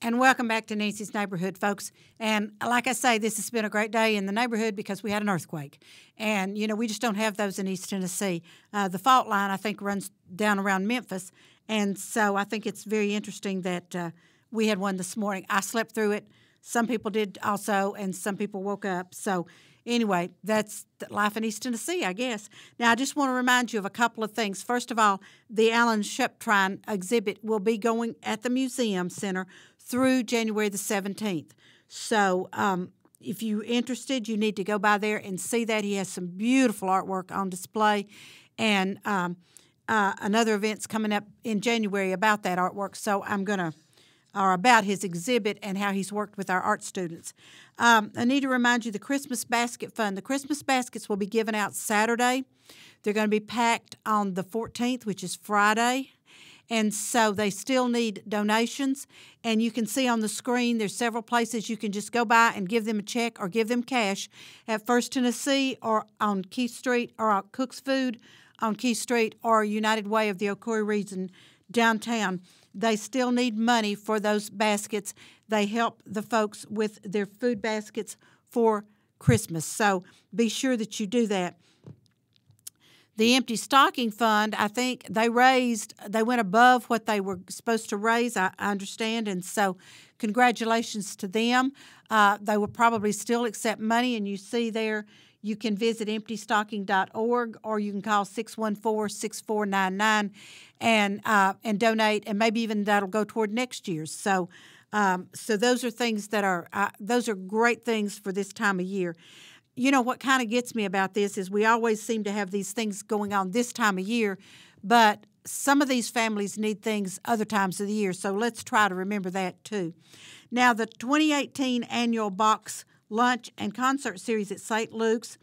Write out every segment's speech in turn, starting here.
And welcome back to Nancy's Neighborhood, folks. And like I say, this has been a great day in the neighborhood because we had an earthquake. And, you know, we just don't have those in East Tennessee. The fault line, I think, runs down around Memphis. And so I think it's very interesting that we had one this morning. I slept through it. Some people did also, and some people woke up. So anyway, that's life in East Tennessee, I guess. Now, I just want to remind you of a couple of things. First of all, the Alan Sheptrine exhibit will be going at the Museum Center through January the 17th. So if you're interested, you need to go by there and see that. He has some beautiful artwork on display. And another event's coming up in January about that artwork. So or about his exhibit and how he's worked with our art students. I need to remind you the Christmas Basket Fund. The Christmas baskets will be given out Saturday. They're going to be packed on the 14th, which is Friday. And so they still need donations. And you can see on the screen there's several places you can just go by and give them a check or give them cash at First Tennessee or on Keith Street or at Cook's Food on Keith Street or United Way of the Ocoee region downtown. They still need money for those baskets. They help the folks with their food baskets for Christmas. So be sure that you do that. The Empty Stocking Fund, I think they went above what they were supposed to raise, I understand, and so congratulations to them. They will probably still accept money, and you see there you can visit emptystocking.org or you can call 614-6499 and donate, and maybe even that'll go toward next year's. So those are things that those are great things for this time of year. You know, what kind of gets me about this is we always seem to have these things going on this time of year, but some of these families need things other times of the year, so let's try to remember that too. Now, the 2018 annual box lunch and concert series at St. Luke's,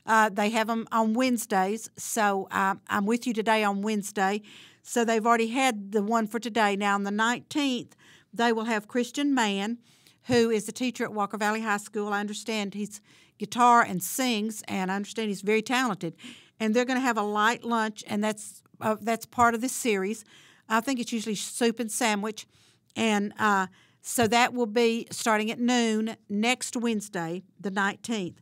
they have them on Wednesdays, so I'm with you today on Wednesday. So they've already had the one for today. Now, on the 19th, they will have Christian Mann, who is a teacher at Walker Valley High School. I understand he's guitar and sings, and I understand he's very talented. And they're going to have a light lunch, and that's part of this series. I think it's usually soup and sandwich. And so that will be starting at noon next Wednesday, the 19th.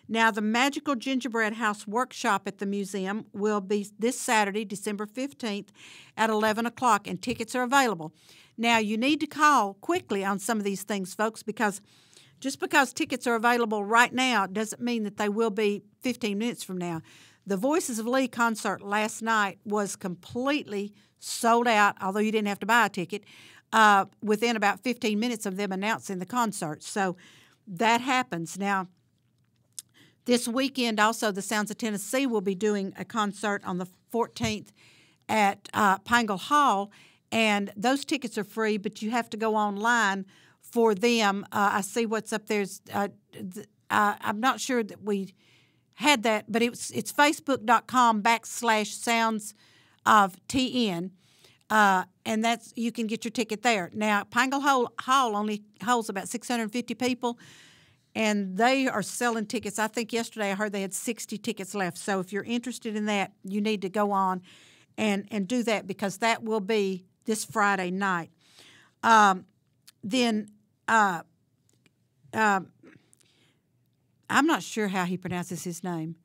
Now, the Magical Gingerbread House Workshop at the museum will be this Saturday, December 15th at 11 o'clock, and tickets are available. Now, you need to call quickly on some of these things, folks, because just because tickets are available right now doesn't mean that they will be 15 minutes from now. The Voices of Lee concert last night was completely sold out, although you didn't have to buy a ticket, within about 15 minutes of them announcing the concert. So that happens. Now, this weekend also, the Sounds of Tennessee will be doing a concert on the 14th at Pingle Hall, and those tickets are free, but you have to go online for them. I see what's up there. I'm not sure that we had that, but it's facebook.com/sounds of TN, and that's you can get your ticket there. Now, Pingle Hall only holds about 650 people, and they are selling tickets. I think yesterday I heard they had 60 tickets left. So if you're interested in that, you need to go on and do that because that will be this Friday night. Then I'm not sure how he pronounces his name.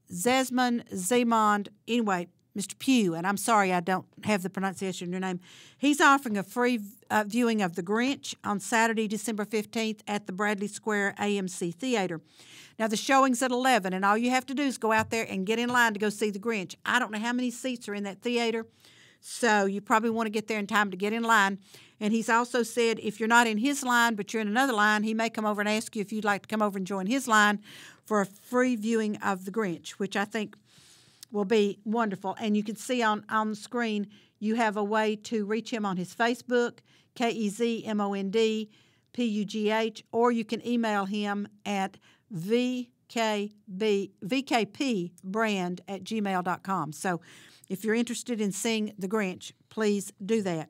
Zemond, anyway, Mr. Pugh, and I'm sorry I don't have the pronunciation of your name. He's offering a free viewing of The Grinch on Saturday, December 15th at the Bradley Square AMC Theater. Now, the showing's at 11, and all you have to do is go out there and get in line to go see The Grinch. I don't know how many seats are in that theater, so you probably want to get there in time to get in line. And he's also said if you're not in his line but you're in another line, he may come over and ask you if you'd like to come over and join his line for a free viewing of The Grinch, which I think will be wonderful. And you can see on the screen you have a way to reach him on his Facebook, KEZMONDPUGH, or you can email him at vkpbrand@gmail.com. So if you're interested in seeing The Grinch, please do that.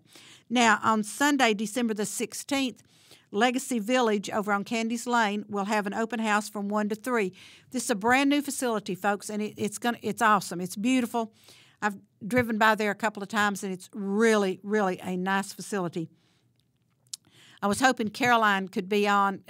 Now, on Sunday, December the 16th, Legacy Village over on Candy's Lane will have an open house from 1 to 3. This is a brand new facility, folks, and it's awesome. It's beautiful. I've driven by there a couple of times, and it's really, really a nice facility. I was hoping Caroline could be on,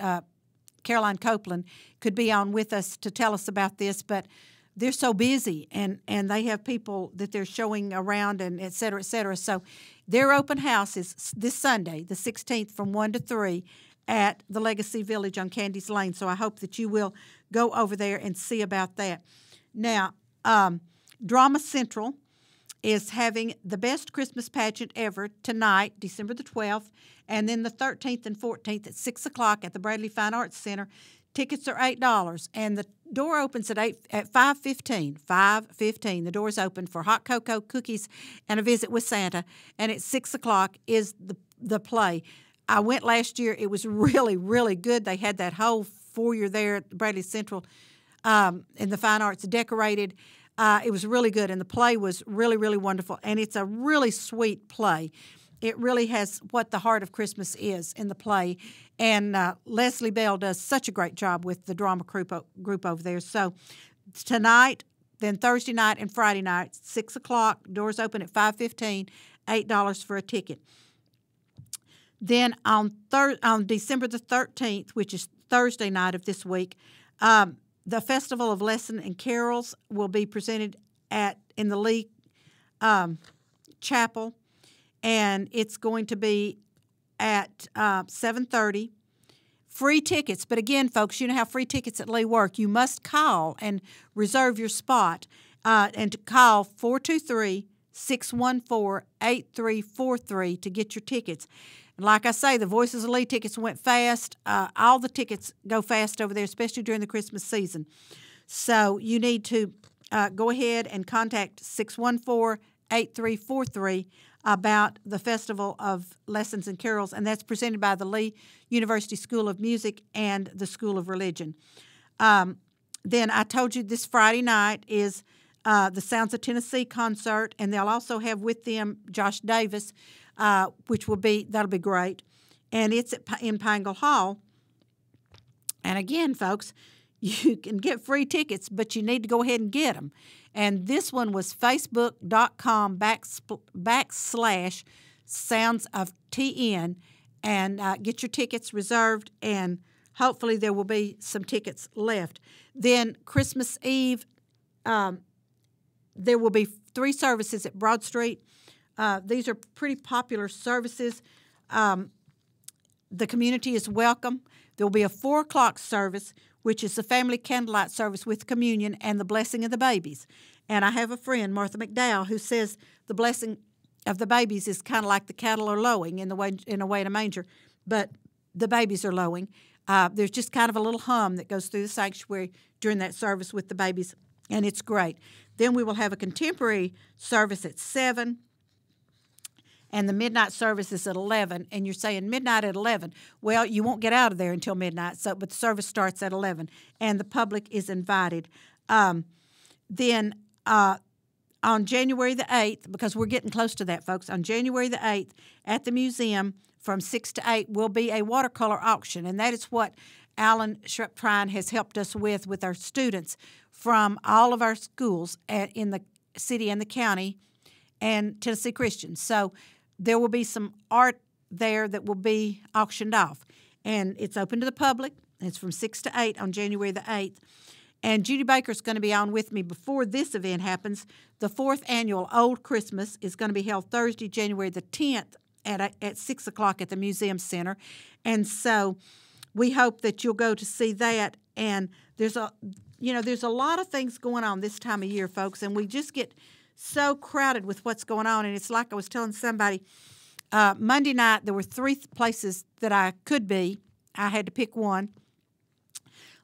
Caroline Copeland could be on with us to tell us about this, but they're so busy, and they have people that they're showing around, and et cetera, et cetera. So their open house is this Sunday, the 16th, from 1 to 3 at the Legacy Village on Candies Lane. So I hope that you will go over there and see about that. Now, Drama Central is having the best Christmas pageant ever tonight, December the 12th, and then the 13th and 14th at 6 o'clock at the Bradley Fine Arts Center. Tickets are $8, and the door opens at 5:15. 5:15. The doors open for hot cocoa, cookies, and a visit with Santa. And at 6 o'clock is the play. I went last year. It was really, really good. They had that whole foyer there at Bradley Central in the Fine Arts decorated. It was really good, and the play was really, really wonderful. And it's a really sweet play. It really has what the heart of Christmas is in the play. And Leslie Bell does such a great job with the drama group over there. So tonight, then Thursday night and Friday night, 6 o'clock, doors open at 5:15, $8 for a ticket. Then on December the 13th, which is Thursday night of this week, the Festival of Lessons and Carols will be presented in the Lee Chapel, and it's going to be at 7:30. Free tickets, but again, folks, you know how free tickets at Lee work. You must call and reserve your spot, and to call 423-614-8343 to get your tickets. And like I say, the Voices of Lee tickets went fast. All the tickets go fast over there, especially during the Christmas season. So you need to go ahead and contact 614-8343 about the Festival of Lessons and Carols, and that's presented by the Lee University School of Music and the School of Religion. Then I told you this Friday night is the Sounds of Tennessee concert, and they'll also have with them Josh Davis, that'll be great. And it's in Pangle Hall. And again, folks, you can get free tickets, but you need to go ahead and get them. And this one was facebook.com/soundsoftn, and get your tickets reserved, and hopefully there will be some tickets left. Then Christmas Eve, there will be 3 services at Broad Street. These are pretty popular services. The community is welcome. There will be a 4 o'clock service, which is the family candlelight service with communion and the blessing of the babies. And I have a friend, Martha McDowell, who says the blessing of the babies is kind of like the cattle are lowing in a way in a manger, but the babies are lowing. There's just kind of a little hum that goes through the sanctuary during that service with the babies, and it's great. Then we will have a contemporary service at 7, and the midnight service is at 11. And you're saying midnight at 11. Well, you won't get out of there until midnight, but the service starts at 11, and the public is invited. Then on January the 8th, because we're getting close to that, folks, on January the 8th at the museum from 6 to 8 will be a watercolor auction, and that is what Alan Shreptrine has helped us with our students from all of our schools in the city and the county and Tennessee Christian. So there will be some art there that will be auctioned off, and it's open to the public. It's from 6 to 8 on January the 8th. And Judy Baker's going to be on with me before this event happens. The 4th annual Old Christmas is going to be held Thursday, January the 10th at 6 o'clock at the Museum Center. And so we hope that you'll go to see that. And there's a lot of things going on this time of year, folks, and we just get so crowded with what's going on. And it's like I was telling somebody, Monday night there were 3 places that I could be. I had to pick one.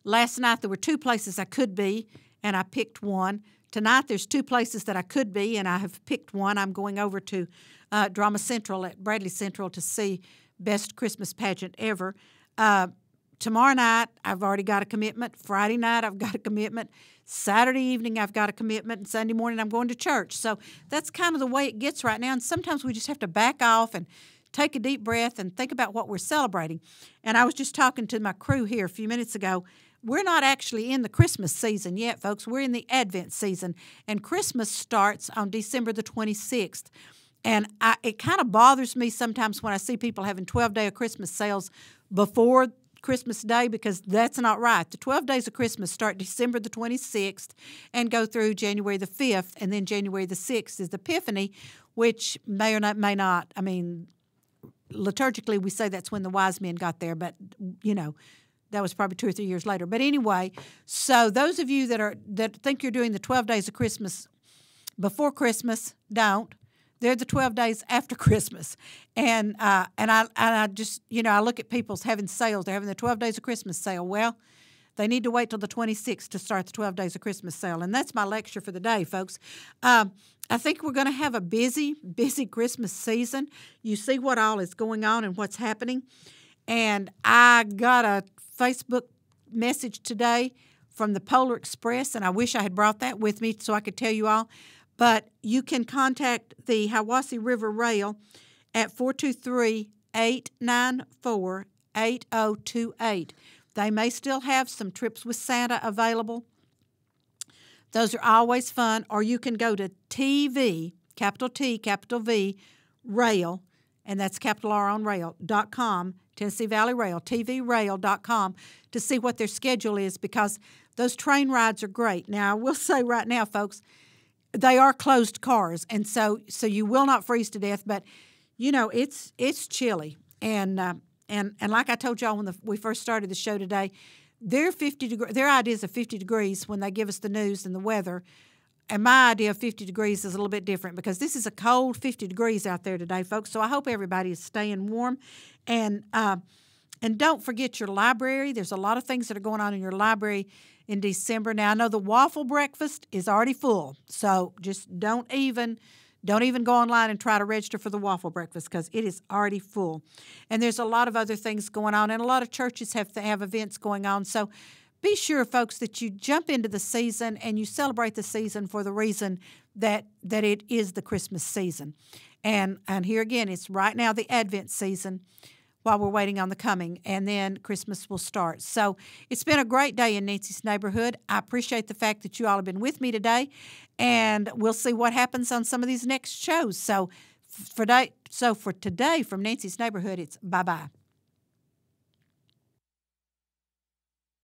Last night there were 2 places I could be, and I picked one. Tonight there's 2 places that I could be, and I have picked one. I'm going over to Drama Central at Bradley Central to see Best Christmas Pageant Ever. Tomorrow night I've already got a commitment. Friday night I've got a commitment. Saturday evening I've got a commitment. And Sunday morning I'm going to church. So that's kind of the way it gets right now. And sometimes we just have to back off and take a deep breath and think about what we're celebrating. And I was just talking to my crew here a few minutes ago. We're not actually in the Christmas season yet, folks. We're in the Advent season, and Christmas starts on December the 26th. it kind of bothers me sometimes when I see people having 12-day of Christmas sales before Christmas Day, because that's not right. The 12 days of Christmas start December the 26th and go through January the 5th, and then January the 6th is the Epiphany, which may or may not, I mean, liturgically we say that's when the wise men got there, but, you know, that was probably 2 or 3 years later. But anyway, so those of you that think you're doing the 12 days of Christmas before Christmas, don't. They're the 12 days after Christmas. And I just, you know, I look at people's having sales. They're having the 12 days of Christmas sale. Well, they need to wait till the 26th to start the 12 days of Christmas sale. And that's my lecture for the day, folks. I think we're going to have a busy Christmas season. You see what all is going on and what's happening. And I got a Facebook message today from the Polar Express, and I wish I had brought that with me so I could tell you all. But you can contact the Hiwassee River Rail at 423-894-8028. They may still have some trips with Santa available. Those are always fun. Or you can go to TV, capital T, capital V, Rail, and that's capital R on rail.com, Tennessee Valley Rail, tvrail.com, to see what their schedule is, because those train rides are great. Now, I will say right now, folks, they are closed cars, and so you will not freeze to death. But you know it's chilly, and like I told y'all when we first started the show today, their ideas of 50 degrees when they give us the news and the weather, and my idea of 50 degrees is a little bit different, because this is a cold 50 degrees out there today, folks. So I hope everybody is staying warm, and don't forget your library. There's a lot of things that are going on in your library in December. Now, I know the waffle breakfast is already full, so just don't even go online and try to register for the waffle breakfast, because it is already full. And there's a lot of other things going on, and a lot of churches have events going on. So be sure, folks, that you jump into the season and you celebrate the season for the reason that it is the Christmas season. And here again, it's right now the Advent season, while we're waiting on the coming, and then Christmas will start. So it's been a great day in Nancy's Neighborhood. I appreciate the fact that you all have been with me today, and we'll see what happens on some of these next shows. So for today, from Nancy's Neighborhood, it's bye-bye.